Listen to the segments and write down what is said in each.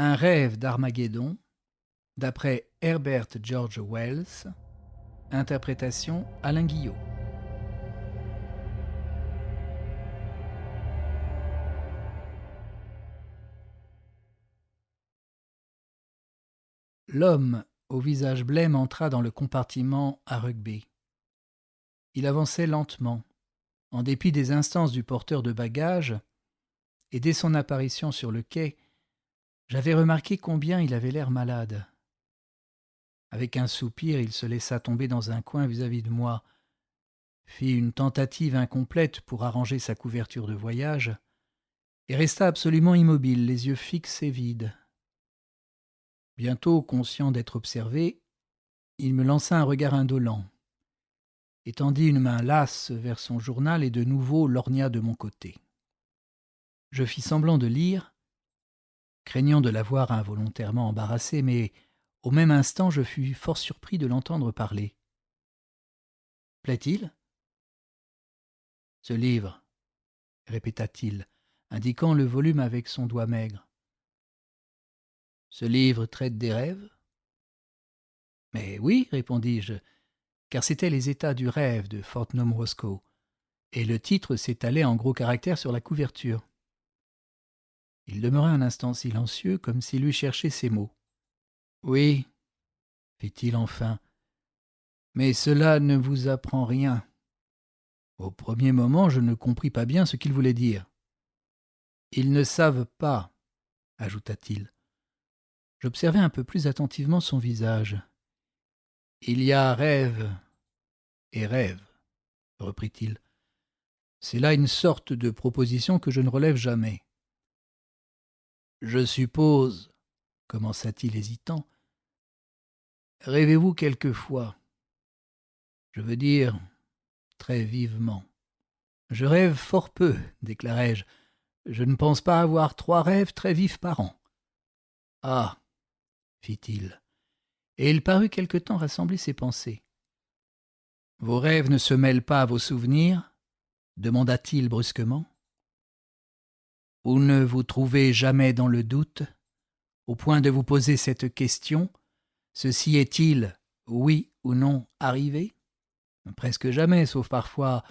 Un rêve d'Armageddon, d'après Herbert George Wells, interprétation Alain Guillot. L'homme au visage blême entra dans le compartiment à rugby. Il avançait lentement, en dépit des instances du porteur de bagages, et dès son apparition sur le quai, j'avais remarqué combien il avait l'air malade. Avec un soupir, il se laissa tomber dans un coin vis-à-vis de moi, fit une tentative incomplète pour arranger sa couverture de voyage, et resta absolument immobile, les yeux fixes et vides. Bientôt, conscient d'être observé, il me lança un regard indolent, étendit une main lasse vers son journal et de nouveau lorgna de mon côté. Je fis semblant de lire, craignant de l'avoir involontairement embarrassé, mais au même instant je fus fort surpris de l'entendre parler. « Plaît-il » ? « Ce livre, » répéta-t-il, indiquant le volume avec son doigt maigre. « Ce livre traite des rêves ?» « Mais oui, répondis-je, car c'étaient les états du rêve de Fortnum Roscoe, et le titre s'étalait en gros caractères sur la couverture. » Il demeura un instant silencieux, comme s'il eût cherché ses mots. « Oui, fit-il enfin, mais cela ne vous apprend rien. » Au premier moment, je ne compris pas bien ce qu'il voulait dire. « Ils ne savent pas, » ajouta-t-il. J'observai un peu plus attentivement son visage. « Il y a rêve et rêve, » reprit-il. « C'est là une sorte de proposition que je ne relève jamais. »« Je suppose, » commença-t-il hésitant, « rêvez-vous quelquefois ? Je veux dire, très vivement. »« Je rêve fort peu, » déclarai-je. « Je ne pense pas avoir 3 rêves très vifs par an. »« Ah !» fit-il, et il parut quelque temps rassembler ses pensées. « Vos rêves ne se mêlent pas à vos souvenirs ?» demanda-t-il brusquement. « Ou ne vous trouvez jamais dans le doute, au point de vous poser cette question, ceci est-il, oui ou non, arrivé ? Presque jamais, sauf parfois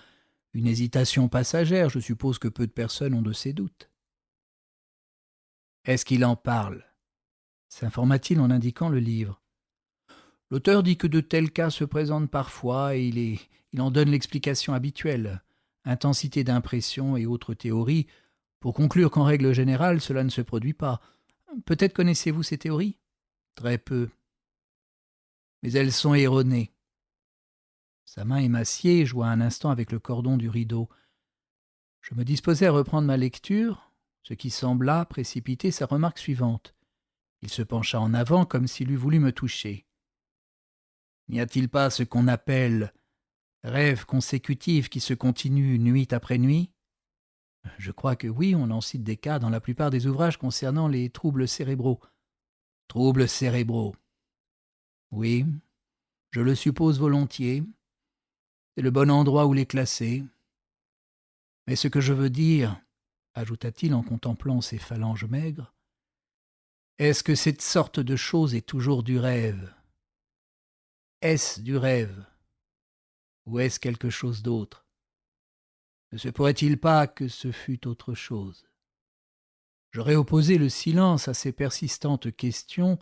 une hésitation passagère, je suppose que peu de personnes ont de ces doutes. »« Est-ce qu'il en parle ?» s'informa-t-il en indiquant le livre. « L'auteur dit que de tels cas se présentent parfois et il en donne l'explication habituelle, intensité d'impression et autres théories, pour conclure qu'en règle générale, cela ne se produit pas. Peut-être connaissez-vous ces théories ? Très peu. Mais elles sont erronées. » Sa main émaciée joua un instant avec le cordon du rideau. Je me disposais à reprendre ma lecture, ce qui sembla précipiter sa remarque suivante. Il se pencha en avant comme s'il eût voulu me toucher. « N'y a-t-il pas ce qu'on appelle rêve consécutif qui se continue nuit après nuit ? Je crois que oui, on en cite des cas dans la plupart des ouvrages concernant les troubles cérébraux. » « Troubles cérébraux. Oui, je le suppose volontiers. C'est le bon endroit où les classer. Mais ce que je veux dire, ajouta-t-il en contemplant ses phalanges maigres, est-ce que cette sorte de chose est toujours du rêve ? Est-ce du rêve ? Ou est-ce quelque chose d'autre ? Ne se pourrait-il pas que ce fût autre chose ? J'aurais opposé le silence à ces persistantes questions,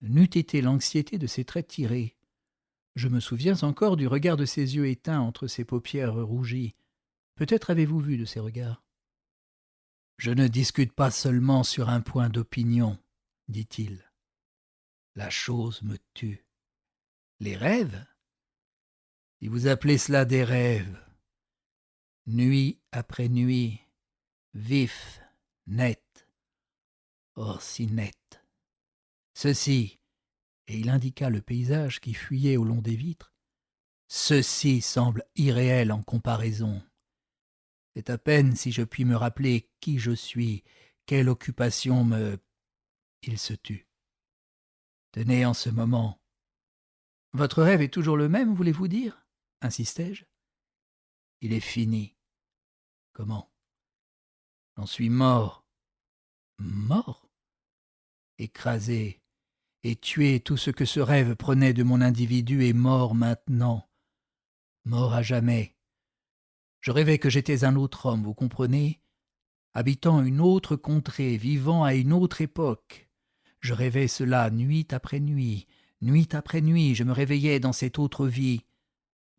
n'eût été l'anxiété de ses traits tirés. Je me souviens encore du regard de ses yeux éteints entre ses paupières rougies. Peut-être avez-vous vu de ces regards ? « Je ne discute pas seulement sur un point d'opinion, » dit-il. « La chose me tue. » « Les rêves ? Si vous appelez cela des rêves, nuit après nuit, vifs, nets, oh si nets. Ceci, et il indiqua le paysage qui fuyait au long des vitres, ceci semble irréel en comparaison. C'est à peine si je puis me rappeler qui je suis, quelle occupation me... » Il se tut. « Tenez en ce moment. »« Votre rêve est toujours le même, voulez-vous dire ? » insistai-je. « Il est fini. »« Comment ? » « J'en suis mort. »« Mort ? écrasé et tué tout ce que ce rêve prenait de mon individu est mort maintenant, mort à jamais. Je rêvais que j'étais un autre homme, vous comprenez, habitant une autre contrée, vivant à une autre époque. Je rêvais cela nuit après nuit, je me réveillais dans cette autre vie,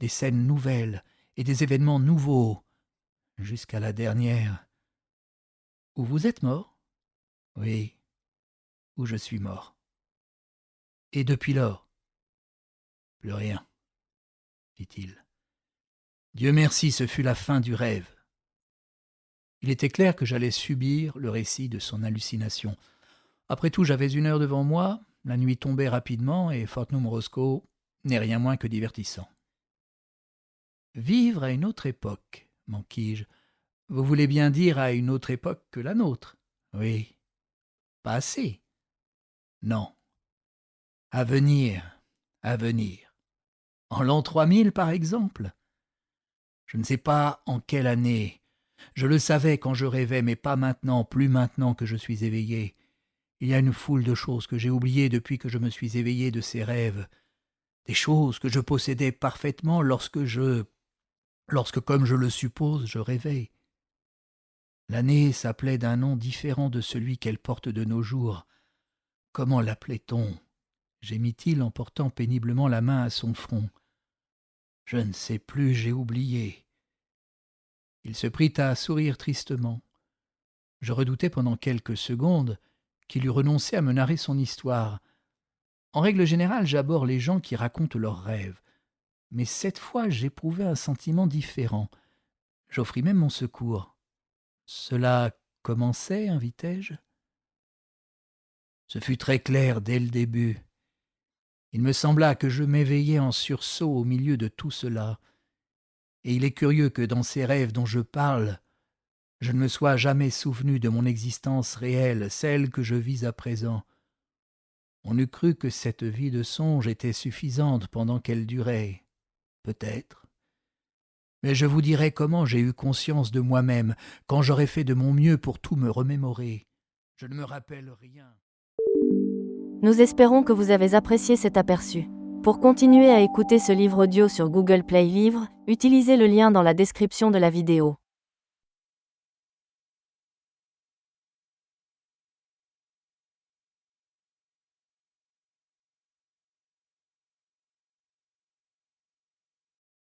des scènes nouvelles et des événements nouveaux, jusqu'à la dernière. Où vous êtes mort? Oui, où je suis mort. Et depuis lors? Plus rien, dit-il. Dieu merci, ce fut la fin du rêve. Il était clair que j'allais subir le récit de son hallucination. Après tout, j'avais 1 heure devant moi, la nuit tombait rapidement et Fortnum Roscoe n'est rien moins que divertissant. Vivre à une autre époque, m'enquis-je. Vous voulez bien dire à une autre époque que la nôtre? Oui. Pas assez. Non. À venir, à venir. En l'an 3000, par exemple? Je ne sais pas en quelle année. Je le savais quand je rêvais, mais pas maintenant, plus maintenant que je suis éveillé. Il y a une foule de choses que j'ai oubliées depuis que je me suis éveillé de ces rêves. Des choses que je possédais parfaitement lorsque, comme je le suppose, je rêvais. L'année s'appelait d'un nom différent de celui qu'elle porte de nos jours. Comment l'appelait-on? Gémit-il en portant péniblement la main à son front. Je ne sais plus, j'ai oublié. Il se prit à sourire tristement. Je redoutais pendant quelques secondes qu'il eût renoncé à me narrer son histoire. En règle générale, j'abhorre les gens qui racontent leurs rêves. Mais cette fois, j'éprouvais un sentiment différent. J'offris même mon secours. « Cela commençait, invitai-je. Ce fut très clair dès le début. Il me sembla que je m'éveillais en sursaut au milieu de tout cela. Et il est curieux que dans ces rêves dont je parle, je ne me sois jamais souvenu de mon existence réelle, celle que je vis à présent. On eût cru que cette vie de songe était suffisante pendant qu'elle durait. Peut-être. Mais je vous dirai comment j'ai eu conscience de moi-même, quand j'aurai fait de mon mieux pour tout me remémorer. Je ne me rappelle rien. Nous espérons que vous avez apprécié cet aperçu. Pour continuer à écouter ce livre audio sur Google Play Livres, utilisez le lien dans la description de la vidéo.